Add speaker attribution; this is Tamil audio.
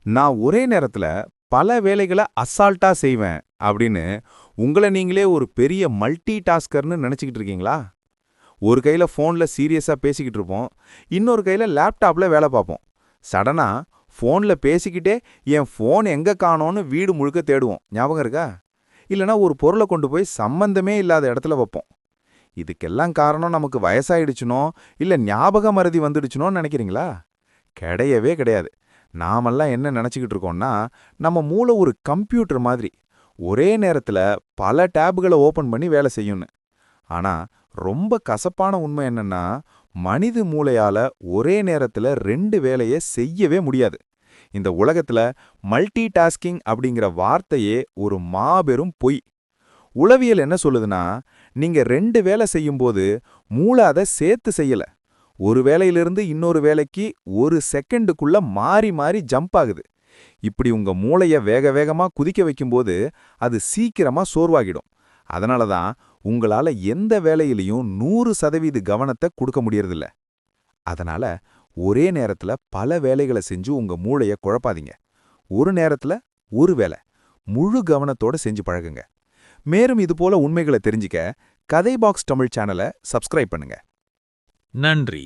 Speaker 1: நான் ஒரே நேரத்துல பல வேலைகளை அசால்ட்டா செய்வேன் அப்படின்னு உங்கள நீங்களே ஒரு பெரிய மல்டி டாஸ்கர்னு நினைச்சுக்கிட்டு இருக்கீங்களா? ஒரு கையில ஃபோன்ல சீரியஸா பேசிக்கிட்டு இருப்போம், இன்னொரு கையில லேப்டாப்ல வேலை பார்ப்போம். சடனா ஃபோன்ல பேசிக்கிட்டே என் ஃபோன் எங்க காணோன்னு வீடு முழுக்க தேடுவோம். ஞாபகம் இருக்கா? இல்லனா ஒரு பொருளை கொண்டு போய் சம்பந்தமே இல்லாத இடத்துல வைப்போம். இதுக்கெல்லாம் காரணம் நமக்கு வயசாயிடுச்சுனோ இல்ல ஞாபக மறதி வந்துடுச்சுனோன்னு நினைக்கிறீங்களா? கிடையவே கிடையாது. நாமெல்லாம் என்ன நினைச்சுக்கிட்டு இருக்கோம்னா, நம்ம மூளை ஒரு கம்ப்யூட்டர் மாதிரி. ஒரே நேரத்துல பல டேப்களை ஓபன் பண்ணி வேலை செய்யும்னு. ஆனா, ரொம்ப கசப்பான உண்மை என்னன்னா, மனித மூளையால ஒரே நேரத்துல 2 வேலைய செய்யவே முடியாது. இந்த உலகத்துல மல்டி டாஸ்கிங் அப்படிங்கிற வார்த்தையே ஒரு மாபெரும் பொய். உளவியல் என்ன சொல்லுதுன்னா, நீங்க 2 வேலை செய்யும்போது மூளை அத சேர்த்து செய்யல. ஒரு வேலையிலிருந்து இன்னொரு வேலைக்கு ஒரு செகண்டுக்குள்ள மாறி மாறி ஜம்ப் ஆகுது. இப்படி உங்க மூளைய வேக வேகமா குதிக்க வைக்கும்போது அது சீக்கிரமா சோர்வாகிடும். அதனால தான் உங்களால எந்த வேலையிலையும் 100% கவனத்தை கொடுக்க முடியறதில்ல. அதனால ஒரே நேரத்துல பல வேலைகளை செஞ்சு உங்க மூளைய குழப்பாதீங்க. ஒரு நேரத்துல ஒரு வேலை முழு கவனத்தோட செஞ்சு பழகுங்க. மேலும் இது போல உண்மைகளை தெரிஞ்சுக்க கதை பாக்ஸ் தமிழ் சேனலை சப்ஸ்கிரைப் பண்ணுங்க.
Speaker 2: நன்றி.